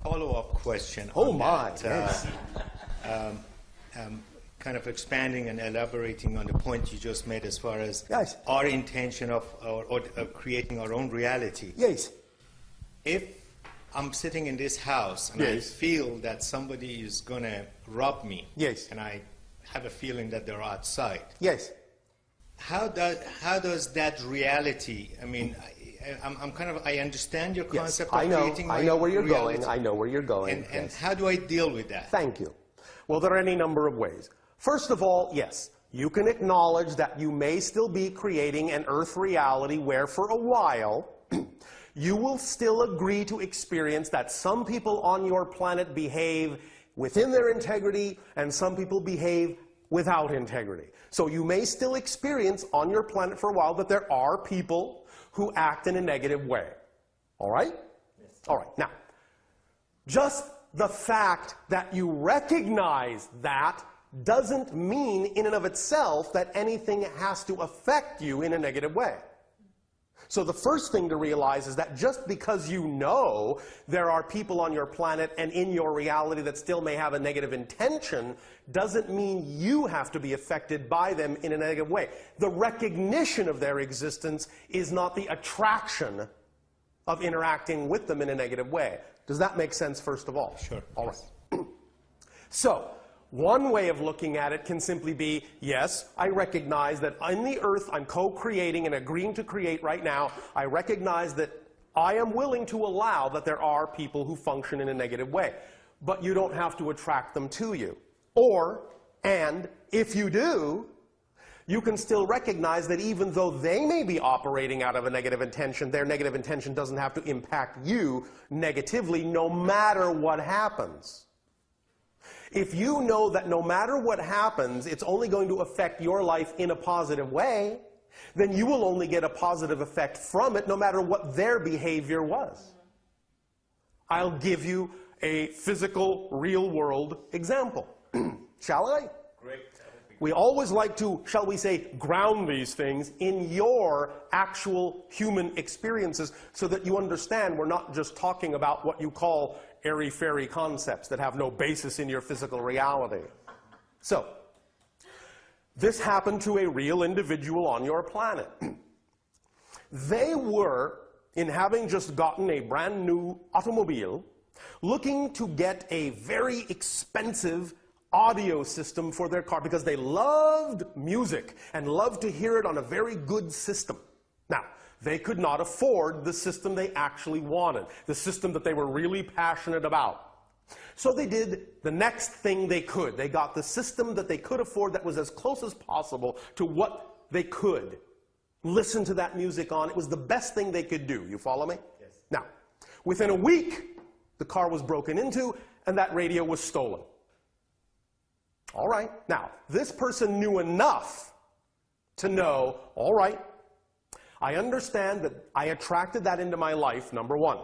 follow-up question. Oh my, yes. Kind of expanding and elaborating on the point you just made as far as yes. our intention of creating our own reality. Yes. If I'm sitting in this house and yes. I feel that somebody is going to rob me, yes. and I have a feeling that they're outside, yes. How does that reality, I mean, I understand your concept yes. of creating my I know where you're reality. going. I know where you're going. And yes. how do I deal with that? Thank you. Well, there are any number of ways. First of all, yes, you can acknowledge that you may still be creating an earth reality where for a while you will still agree to experience that some people on your planet behave within their integrity and some people behave without integrity. So you may still experience on your planet for a while that there are people who act in a negative way. All right? Yes. All right. Now, just the fact that you recognize that doesn't mean in and of itself that anything has to affect you in a negative way. So the first thing to realize is that just because you know there are people on your planet and in your reality that still may have a negative intention doesn't mean you have to be affected by them in a negative way. The recognition of their existence is not the attraction of interacting with them in a negative way. Does that make sense, first of all? Sure. All right. So, one way of looking at it can simply be, yes, I recognize that in the earth I'm co-creating and agreeing to create right now. I recognize that I am willing to allow that there are people who function in a negative way. But you don't have to attract them to you. And if you do, you can still recognize that even though they may be operating out of a negative intention, their negative intention doesn't have to impact you negatively no matter what happens. If you know that no matter what happens, it's only going to affect your life in a positive way, then you will only get a positive effect from it no matter what their behavior was. I'll give you a physical, real-world example. Shall I? Great. We always like to, shall we say, ground these things in your actual human experiences so that you understand we're not just talking about what you call airy-fairy concepts that have no basis in your physical reality. So, this happened to a real individual on your planet. They were, in having just gotten a brand new automobile, looking to get a very expensive audio system for their car because they loved music and loved to hear it on a very good system. Now, they could not afford the system they actually wanted, the system that they were really passionate about. So they did the next thing they could. They got the system that they could afford that was as close as possible to what they could listen to that music on. It was the best thing they could do. You follow me? Yes. Now, within a week, the car was broken into and that radio was stolen. All right. Now, this person knew enough to know, all right, I understand that I attracted that into my life, number one.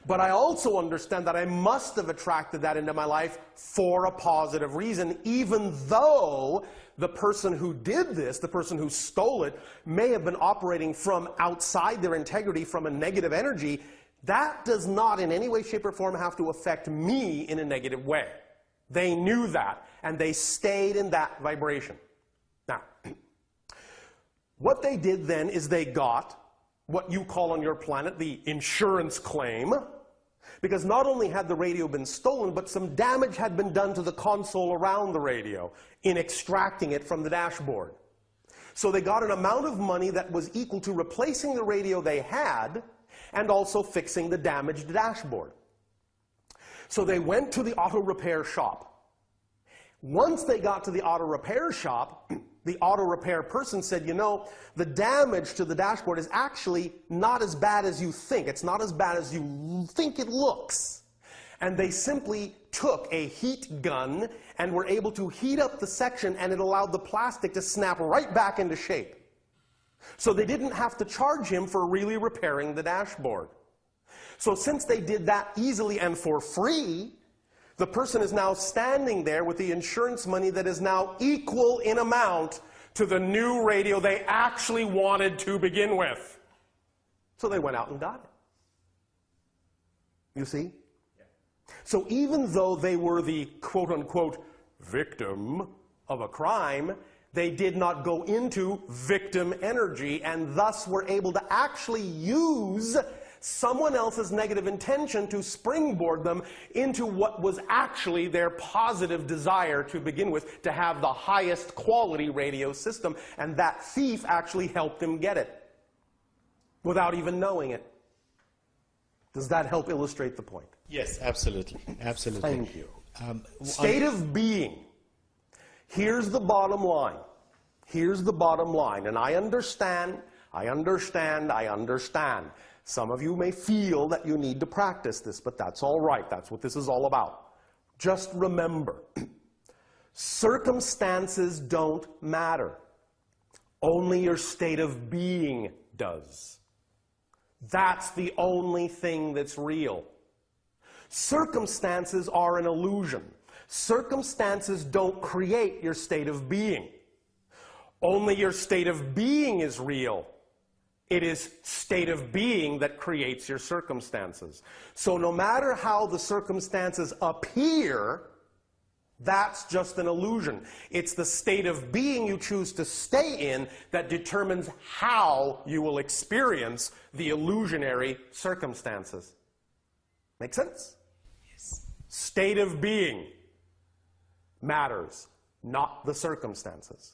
But I also understand that I must have attracted that into my life for a positive reason, even though the person who did this, the person who stole it, may have been operating from outside their integrity, from a negative energy. That does not in any way, shape, or form have to affect me in a negative way. They knew that, and they stayed in that vibration. Now, what they did then is they got what you call on your planet the insurance claim, because not only had the radio been stolen, but some damage had been done to the console around the radio in extracting it from the dashboard. So they got an amount of money that was equal to replacing the radio they had and also fixing the damaged dashboard. So they went to the auto repair shop. Once they got to the auto repair shop, the auto repair person said, you know, the damage to the dashboard is actually not as bad as you think. It's not as bad as you think it looks. And they simply took a heat gun and were able to heat up the section, and it allowed the plastic to snap right back into shape. So they didn't have to charge him for really repairing the dashboard. So since they did that easily and for free, the person is now standing there with the insurance money that is now equal in amount to the new radio they actually wanted to begin with. So they went out and got it. You see? So even though they were the quote-unquote victim of a crime, they did not go into victim energy and thus were able to actually use someone else's negative intention to springboard them into what was actually their positive desire to begin with, to have the highest quality radio system. And that thief actually helped him get it without even knowing it. Does that help illustrate the point? Yes, absolutely. Absolutely. Thank you. State of being. Here's the bottom line. Here's the bottom line. And I understand. Some of you may feel that you need to practice this, but that's all right. That's what this is all about. Just remember, circumstances don't matter. Only your state of being does. That's the only thing that's real. Circumstances are an illusion. Circumstances don't create your state of being. Only your state of being is real. It is state of being that creates your circumstances. So no matter how the circumstances appear, that's just an illusion. It's the state of being you choose to stay in that determines how you will experience the illusionary circumstances. Make sense? Yes. State of being matters, not the circumstances.